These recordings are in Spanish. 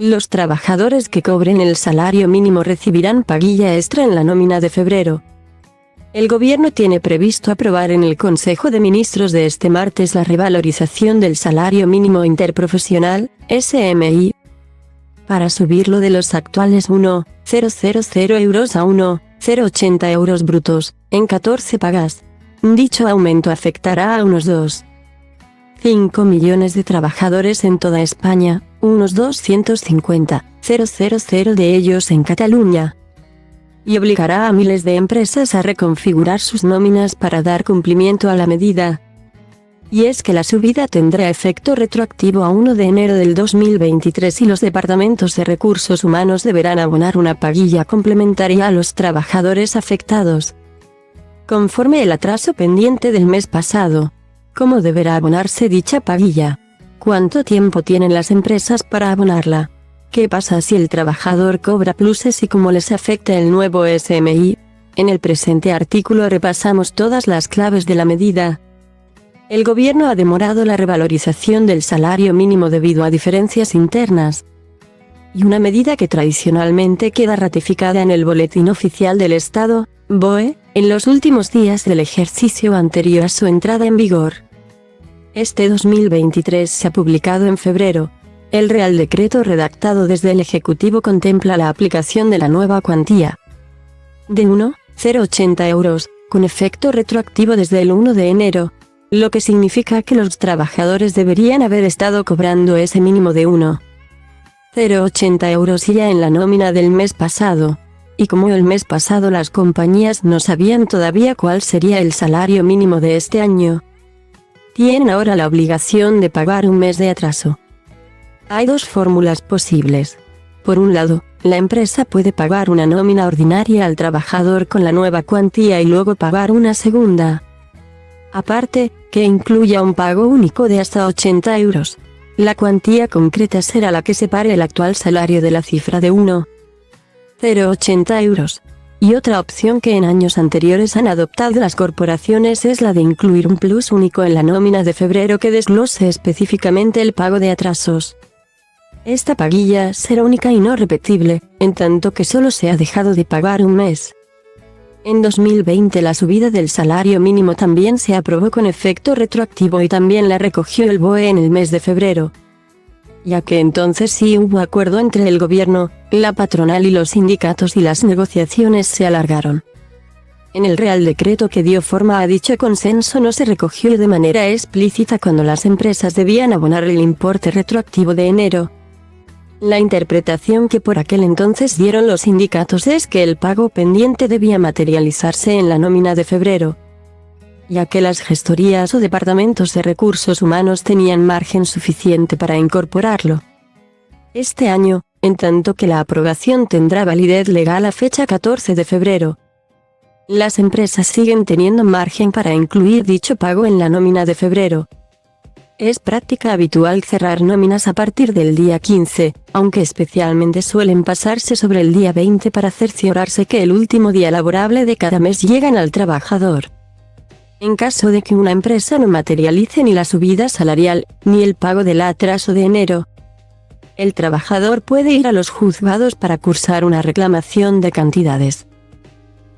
Los trabajadores que cobren el salario mínimo recibirán paguilla extra en la nómina de febrero. El gobierno tiene previsto aprobar en el Consejo de Ministros de este martes la revalorización del salario mínimo interprofesional, SMI, para subirlo de los actuales 1,000 euros a 1,080 euros brutos, en 14 pagas. Dicho aumento afectará a unos 2,5 millones de trabajadores en toda España, unos 250.000 de ellos en Cataluña, y obligará a miles de empresas a reconfigurar sus nóminas para dar cumplimiento a la medida. Y es que la subida tendrá efecto retroactivo a 1 de enero del 2023 y los departamentos de recursos humanos deberán abonar una paguilla complementaria a los trabajadores afectados, conforme el atraso pendiente del mes pasado. ¿Cómo deberá abonarse dicha paguilla? ¿Cuánto tiempo tienen las empresas para abonarla? ¿Qué pasa si el trabajador cobra pluses y cómo les afecta el nuevo SMI? En el presente artículo repasamos todas las claves de la medida. El gobierno ha demorado la revalorización del salario mínimo debido a diferencias internas, y una medida que tradicionalmente queda ratificada en el Boletín Oficial del Estado, BOE, en los últimos días del ejercicio anterior a su entrada en vigor. Este 2023 se ha publicado en febrero. El Real Decreto redactado desde el Ejecutivo contempla la aplicación de la nueva cuantía de 1,080 euros, con efecto retroactivo desde el 1 de enero, lo que significa que los trabajadores deberían haber estado cobrando ese mínimo de 1,080 euros ya en la nómina del mes pasado. Y como el mes pasado las compañías no sabían todavía cuál sería el salario mínimo de este año, tienen ahora la obligación de pagar un mes de atraso. Hay dos fórmulas posibles. Por un lado, la empresa puede pagar una nómina ordinaria al trabajador con la nueva cuantía y luego pagar una segunda aparte, que incluya un pago único de hasta 80 euros. La cuantía concreta será la que separe el actual salario de la cifra de 1,080 euros. Y otra opción que en años anteriores han adoptado las corporaciones es la de incluir un plus único en la nómina de febrero que desglose específicamente el pago de atrasos. Esta paguilla será única y no repetible, en tanto que solo se ha dejado de pagar un mes. En 2020 la subida del salario mínimo también se aprobó con efecto retroactivo y también la recogió el BOE en el mes de febrero, ya que entonces sí hubo acuerdo entre el gobierno, la patronal y los sindicatos y las negociaciones se alargaron. En el Real Decreto que dio forma a dicho consenso no se recogió de manera explícita cuando las empresas debían abonar el importe retroactivo de enero. La interpretación que por aquel entonces dieron los sindicatos es que el pago pendiente debía materializarse en la nómina de febrero, ya que las gestorías o departamentos de recursos humanos tenían margen suficiente para incorporarlo este año, en tanto que la aprobación tendrá validez legal a fecha 14 de febrero. Las empresas siguen teniendo margen para incluir dicho pago en la nómina de febrero. Es práctica habitual cerrar nóminas a partir del día 15, aunque especialmente suelen pasarse sobre el día 20 para cerciorarse que el último día laborable de cada mes llegan al trabajador. En caso de que una empresa no materialice ni la subida salarial, ni el pago del atraso de enero, el trabajador puede ir a los juzgados para cursar una reclamación de cantidades,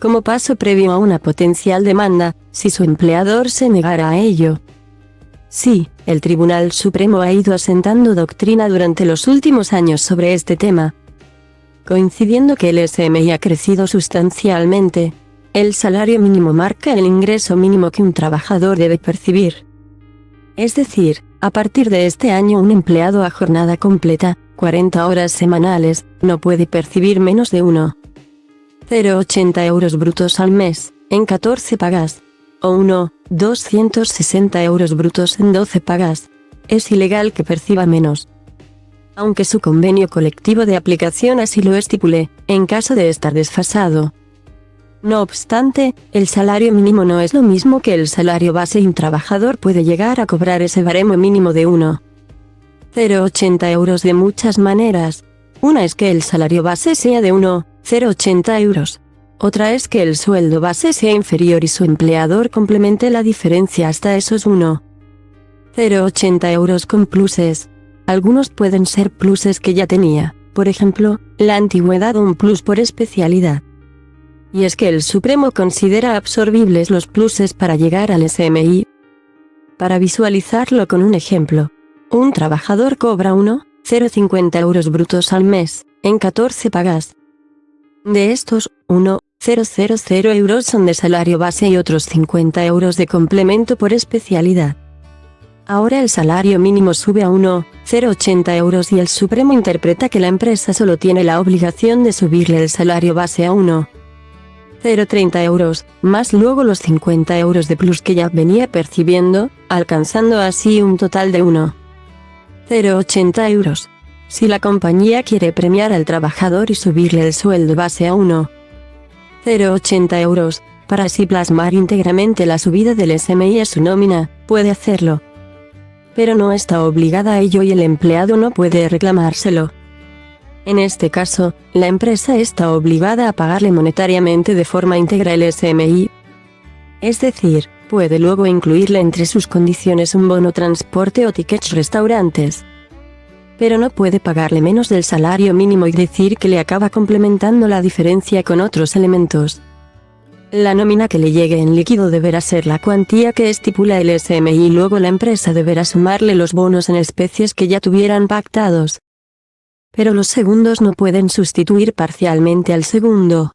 como paso previo a una potencial demanda, si su empleador se negara a ello. Sí, el Tribunal Supremo ha ido asentando doctrina durante los últimos años sobre este tema. Coincidiendo que el SMI ha crecido sustancialmente, el salario mínimo marca el ingreso mínimo que un trabajador debe percibir. Es decir, a partir de este año un empleado a jornada completa, 40 horas semanales, no puede percibir menos de 1,080 euros brutos al mes, en 14 pagas, o 1,260 euros brutos en 12 pagas. Es ilegal que perciba menos, aunque su convenio colectivo de aplicación así lo estipule, en caso de estar desfasado. No obstante, el salario mínimo no es lo mismo que el salario base y un trabajador puede llegar a cobrar ese baremo mínimo de 1,080 euros de muchas maneras. Una es que el salario base sea de 1,080 euros. Otra es que el sueldo base sea inferior y su empleador complemente la diferencia hasta esos 1,080 euros con pluses. algunos pueden ser pluses que ya tenía, por ejemplo, la antigüedad o un plus por especialidad. Y es que el Supremo considera absorbibles los pluses para llegar al SMI. Para visualizarlo con un ejemplo, un trabajador cobra 1,050 euros brutos al mes, en 14 pagas. De estos, 1,000 euros son de salario base y otros 50 euros de complemento por especialidad. Ahora el salario mínimo sube a 1,080 euros y el Supremo interpreta que la empresa solo tiene la obligación de subirle el salario base a 1,030 euros, más luego los 50 euros de plus que ya venía percibiendo, alcanzando así un total de 1,080 euros. Si la compañía quiere premiar al trabajador y subirle el sueldo base a 1,080 euros, para así plasmar íntegramente la subida del SMI a su nómina, puede hacerlo. Pero no está obligada a ello y el empleado no puede reclamárselo. En este caso, la empresa está obligada a pagarle monetariamente de forma íntegra el SMI. Es decir, puede luego incluirle entre sus condiciones un bono transporte o tickets restaurantes. Pero no puede pagarle menos del salario mínimo y decir que le acaba complementando la diferencia con otros elementos. La nómina que le llegue en líquido deberá ser la cuantía que estipula el SMI y luego la empresa deberá sumarle los bonos en especies que ya tuvieran pactados. Pero los segundos no pueden sustituir parcialmente al segundo.